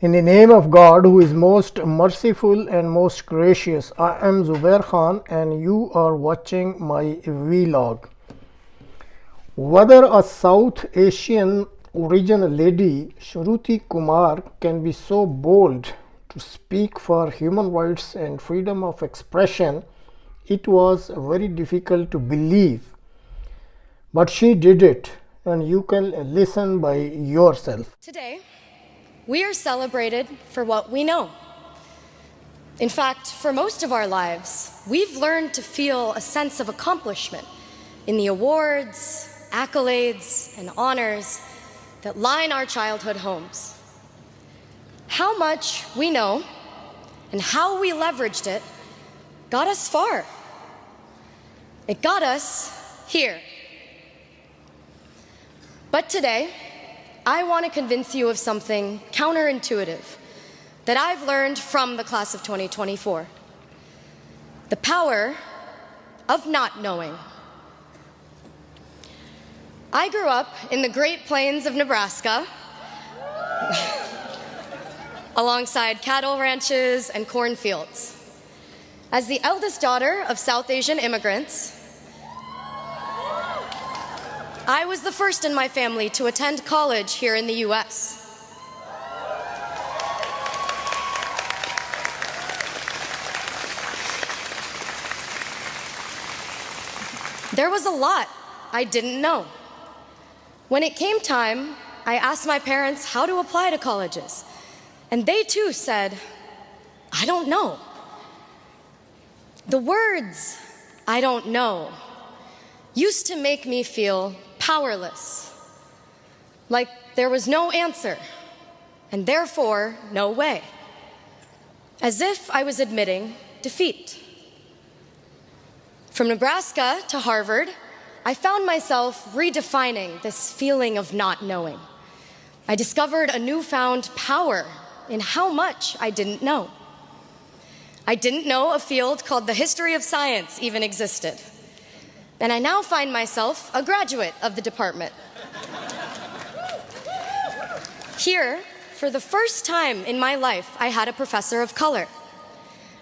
In the name of God, who is most merciful and most gracious, I am Zubair Khan and you are watching my vlog. Whether a South Asian origin lady, Shruthi Kumar, can be so bold to speak for human rights and freedom of expression, it was very difficult to believe. But she did it, and you can listen by yourself. Today, we are celebrated for what we know. In fact, for most of our lives, we've learned to feel a sense of accomplishment in the awards, accolades, and honors that line our childhood homes. How much we know and how we leveraged it got us far. It got us here. But today, I want to convince you of something counterintuitive that I've learned from the class of 2024. The power of not knowing. I grew up in the Great Plains of Nebraska alongside cattle ranches and cornfields. As the eldest daughter of South Asian immigrants, I was the first in my family to attend college here in the US. There was a lot I didn't know. When it came time, I asked my parents how to apply to colleges, and they too said, I don't know. The words, I don't know, used to make me feel powerless, like there was no answer, and therefore no way, as if I was admitting defeat. From Nebraska to Harvard, I found myself redefining this feeling of not knowing. I discovered a newfound power in how much I didn't know. I didn't know a field called the history of science even existed. And I now find myself a graduate of the department. Here, for the first time in my life, I had a professor of color,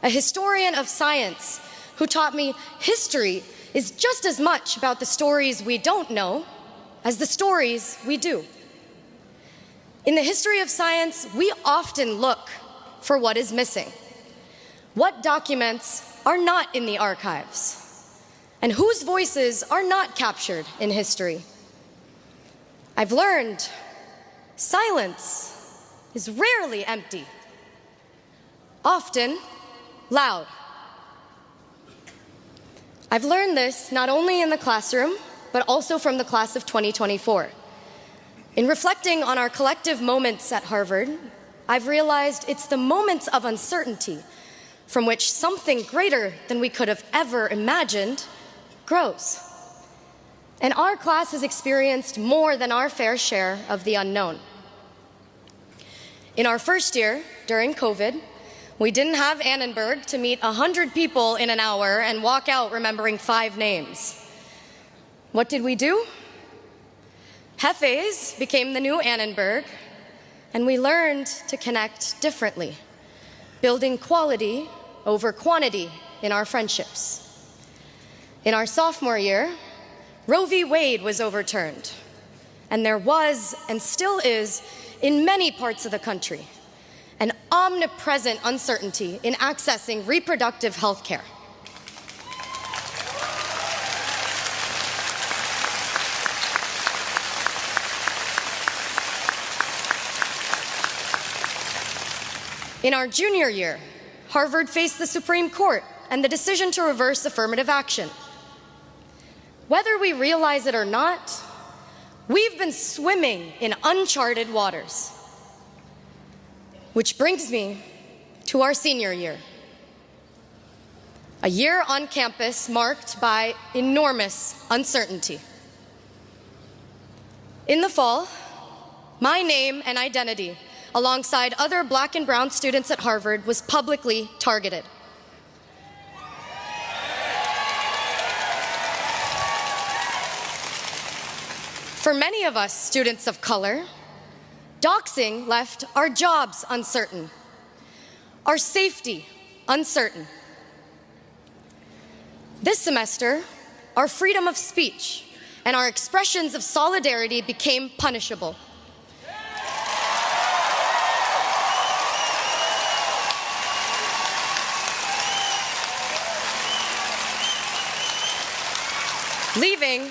a historian of science who taught me history is just as much about the stories we don't know as the stories we do. In the history of science, we often look for what is missing, what documents are not in the archives, and whose voices are not captured in history. I've learned silence is rarely empty, often loud. I've learned this not only in the classroom, but also from the class of 2024. In reflecting on our collective moments at Harvard, I've realized it's the moments of uncertainty from which something greater than we could have ever imagined grows. And our class has experienced more than our fair share of the unknown. In our first year, during COVID, we didn't have Annenberg to meet 100 people in an hour and walk out remembering 5 names. What did we do? Hefes became the new Annenberg, and we learned to connect differently, building quality over quantity in our friendships. In our sophomore year, Roe v. Wade was overturned, and there was, and still is, in many parts of the country, an omnipresent uncertainty in accessing reproductive health care. In our junior year, Harvard faced the Supreme Court and the decision to reverse affirmative action. Whether we realize it or not, we've been swimming in uncharted waters. Which brings me to our senior year. A year on campus marked by enormous uncertainty. In the fall, my name and identity, alongside other Black and brown students at Harvard, was publicly targeted. For many of us students of color, Doxing left our jobs uncertain, our safety uncertain. This semester, our freedom of speech and our expressions of solidarity became punishable. Leaving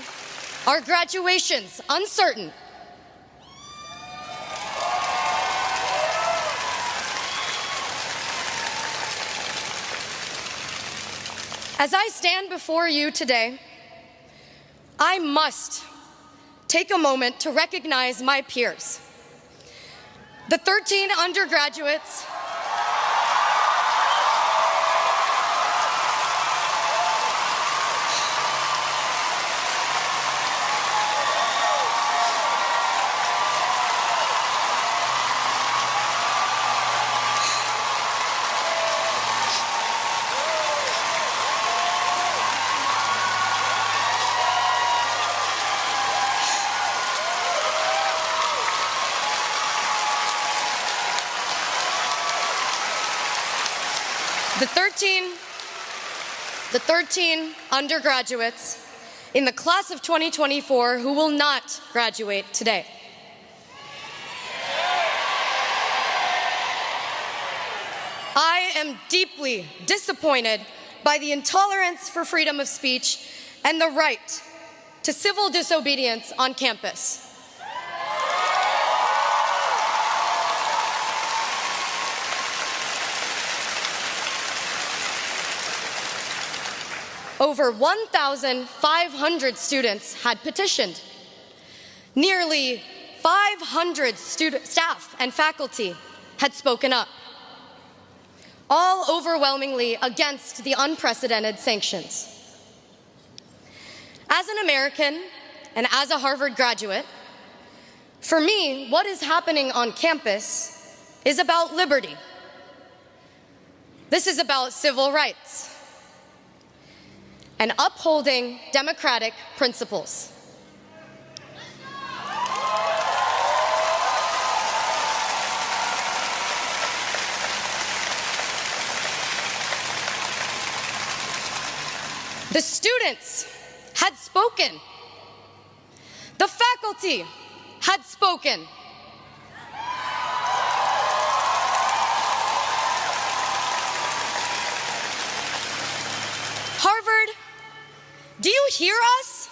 our graduations uncertain. As I stand before you today, I must take a moment to recognize my peers, the 13 undergraduates the 13 undergraduates in the class of 2024 who will not graduate today. I am deeply disappointed by the intolerance for freedom of speech and the right to civil disobedience on campus. Over 1,500 students had petitioned. Nearly 500 staff and faculty had spoken up, all overwhelmingly against the unprecedented sanctions. As an American and as a Harvard graduate, for me, what is happening on campus is about liberty. This is about civil rights and upholding democratic principles. The students had spoken. The faculty had spoken. Harvard, do you hear us?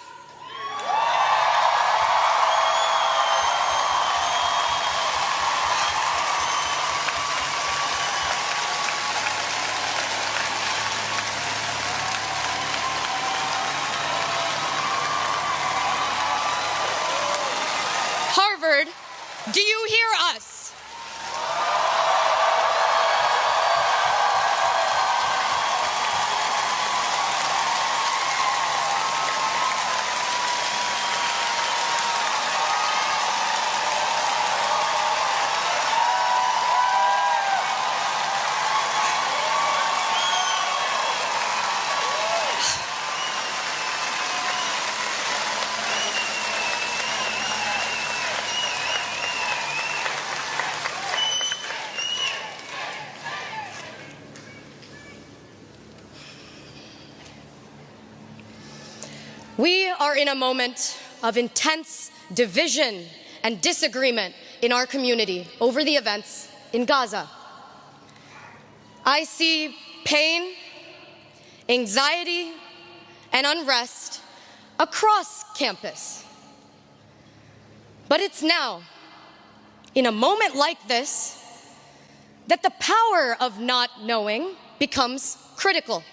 Harvard, do you hear us? We are in a moment of intense division and disagreement in our community over the events in Gaza. I see pain, anxiety, and unrest across campus. But it's now, in a moment like this, that the power of not knowing becomes critical.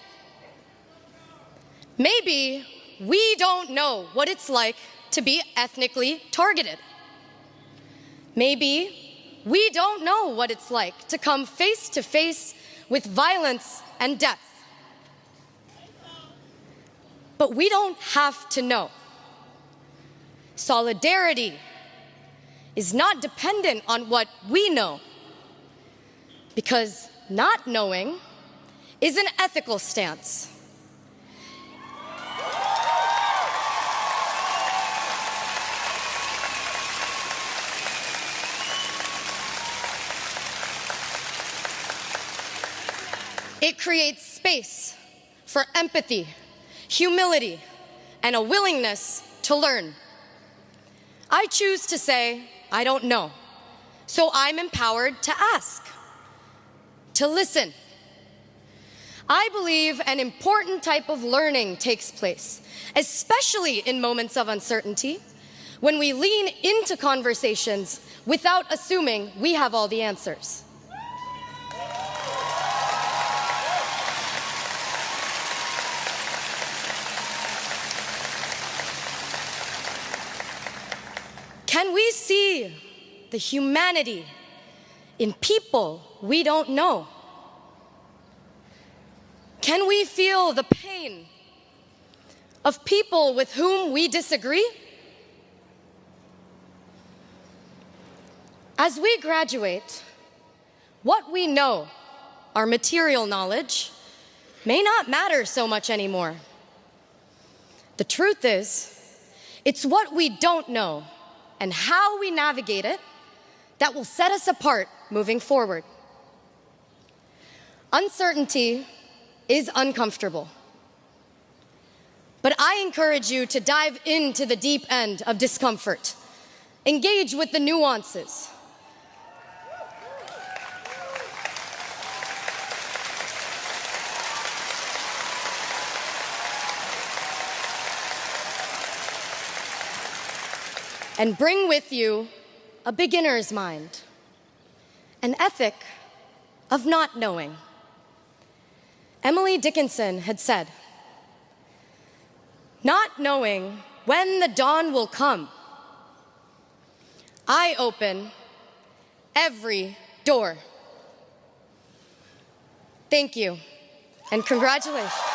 Maybe we don't know what it's like to be ethnically targeted. Maybe we don't know what it's like to come face to face with violence and death. But we don't have to know. Solidarity is not dependent on what we know, because not knowing is an ethical stance. It creates space for empathy, humility, and a willingness to learn. I choose to say, I don't know, so I'm empowered to ask, to listen. I believe an important type of learning takes place, especially in moments of uncertainty, when we lean into conversations without assuming we have all the answers. Can we see the humanity in people we don't know? Can we feel the pain of people with whom we disagree? As we graduate, what we know, our material knowledge, may not matter so much anymore. The truth is, it's what we don't know and how we navigate it that will set us apart moving forward. Uncertainty is uncomfortable, but I encourage you to dive into the deep end of discomfort, engage with the nuances, and bring with you a beginner's mind, an ethic of not knowing. Emily Dickinson had said, "Not knowing when the dawn will come, I open every door." Thank you, and congratulations.